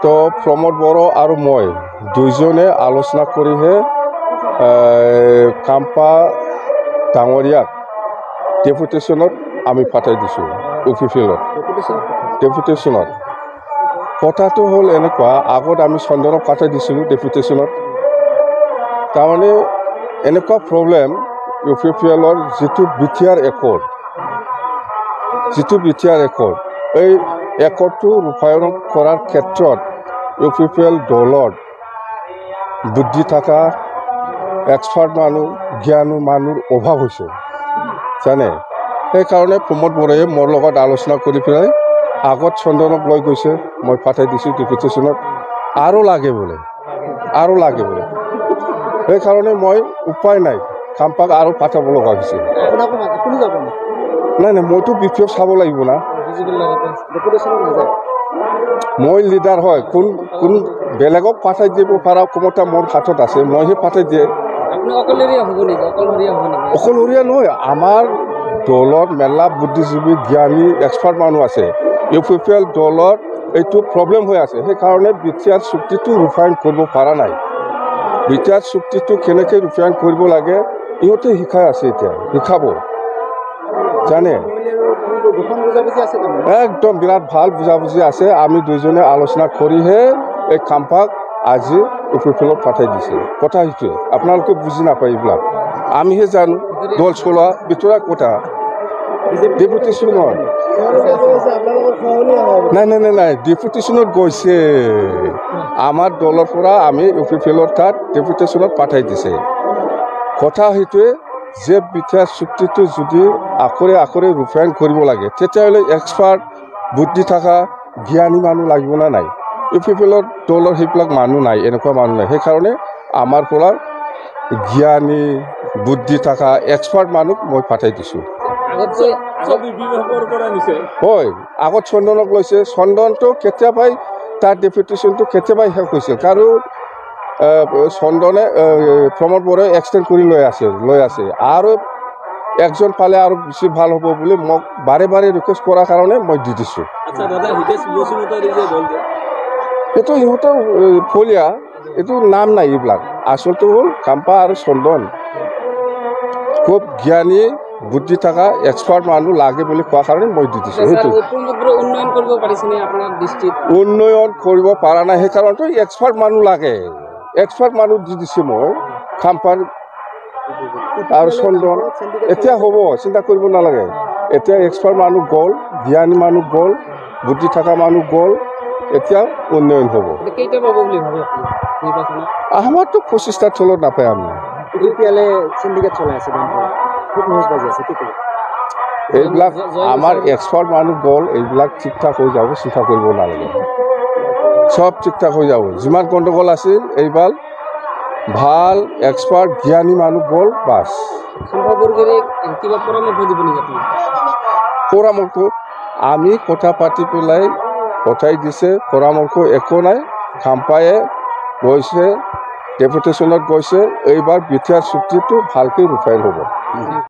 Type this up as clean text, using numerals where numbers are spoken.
তো প্ৰমোদ বড়ো আৰু মই দুইজনে আলোচনা কৰিহে কাম্পা ডাঙৰীয়াক ডেপুটেশ্যনত আমি পাঠাই দিছোঁ অফিচিয়েলত ডেপুটেশ্যনত কথাটো হ'ল এনেকুৱা আগত আমি চন্দনক পাঠাই দিছিলোঁ ডেপুটেশ্যনত তাৰমানে এনেকুৱা প্ৰব্লেম অফিচিয়েলৰ যিটো বিটিআৰ একৰ্ড এই একৰ্ডটো ৰূপায়ণ কৰাৰ ক্ষেত্ৰত অফিচিয়েল দলৰ বুদ্ধি থকা এক্সপাৰ্ট মানুহ জ্ঞানী মানুহৰ অভাৱ হৈছে জানে সেইকাৰণে প্ৰমোদ বড়োৱে মোৰ লগত আলোচনা কৰি পেলাই আগত চন্দনক লৈ গৈছে মই পাঠাই দিছোঁ ডেপুটেশ্যনত আৰু লাগে বোলে সেইকাৰণে মই উপায় নাই কাম্পাক আৰু পাঠাব লগা হৈছে নাই মইতো বিপিএফ চাব লাগিব না মই লিডাৰ হয় কোন বেলেগক পাঠাই দিব পৰা ক্ষমতা মোৰ হাতত আছে মইহে পাঠাই দিয়ে অকলশৰীয়া নহয় আমাৰ দলত মেলা বুদ্ধিজীৱী জ্ঞানী এক্সপাৰ্ট মানুহ আছে অফিচিয়েল দলত এইটো প্ৰব্লেম হৈ আছে সেইকাৰণে বিটিআৰ চুক্তিটো ৰূপায়ণ কৰিব পৰা নাই বিটিআৰ চুক্তিটো কেনেকৈ ৰূপায়ণ কৰিব লাগে ইহঁতে শিকাই আছে এতিয়া শিকাব জানে একদম বিৰাট ভাল বুজাবুজি আছে আমি দুইজনে আলোচনা কৰিহে এই কাম্পাক আজি অফিচিয়েলত পাঠাই দিছে কথা সেইটোৱে আপোনালোকে বুজি নাপায় এইবিলাক আমিহে জানো দল চলোৱা ভিতৰুৱা কথা ডেপুটেশ্যনত নাই ডেপুটেশ্যনত গৈছে আমাৰ দলৰ পৰা আমি অফিচিয়েলত তাত ডেপুটেশ্যনত পাঠাই দিছে কথা সেইটোৱে যে বিটিআৰ চুক্তিটো যদি আখৰে ৰূপায়ণ কৰিব লাগে তেতিয়াহ'লে এক্সপাৰ্ট বুদ্ধি থকা জ্ঞানী মানুহ লাগিব না নাই অফিচিয়েলত দলৰ সেইবিলাক মানুহ নাই এনেকুৱা মানুহ নাই সেইকাৰণে আমাৰ পৰা জ্ঞানী বুদ্ধি থকা এক্সপাৰ্ট মানুহ মই পাঠাই দিছোঁ হয় আগত চন্দনক লৈছে চন্দনটো কেতিয়াবাই তাৰ ডেপুটেশ্যনটো কেতিয়াবাই শেষ হৈছিল কাৰণ চন্দনে প্ৰমোদ বড়োৱে এক্সটেণ্ড কৰি লৈ আছে আৰু একজন পালে আৰু বেছি ভাল হ'ব বুলি মোক বাৰে ৰিকুৱেষ্ট কৰাৰ কাৰণে মই দি দিছোঁ এইটো ইহঁতৰ ফলীয়া এইটো নাম নাই এইবিলাক আচলতে হ'ল কাম্পা আৰু চন্দন খুব জ্ঞানী বুদ্ধি থকা এক্সপাৰ্ট মানুহ লাগে বুলি কোৱাৰ কাৰণে মই দি দিছোঁ সেইটো উন্নয়ন কৰিব পৰা নাই সেইকাৰণেতো এক্সপাৰ্ট মানুহ লাগে এক্সপাৰ্ট মানুহ দি দিছোঁ মই কাম্পাৰ আৰু চন্দন এতিয়া হ'ব চিন্তা কৰিব নালাগে এতিয়া এক্সপাৰ্ট মানুহ গ'ল জ্ঞানী মানুহ গ'ল বুদ্ধি থকা মানুহ গ'ল এতিয়া উন্নয়ন হ'ব আমাৰতো 25টা তলত নাপায় আমি এইবিলাক আমাৰ এক্সপাৰ্ট মানুহ গ'ল এইবিলাক ঠিক ঠাক হৈ যাব চিন্তা কৰিব নালাগে সব ঠিক ঠাক হৈ যাব যিমান গণ্ডগোল আছিল এইবাৰ ভাল এক্সপাৰ্ট জ্ঞানী মানুহ গ'ল বাছ পৰামৰ্শ আমি কথা পাতি পেলাই পঠাই দিছে পৰামৰ্শ একো নাই কাম্পায়ে গৈছে ডেপুটেশ্যনত গৈছে এইবাৰ বিটিআৰ চুক্তিটো ভালকৈ ৰূপায়ণ হ'ব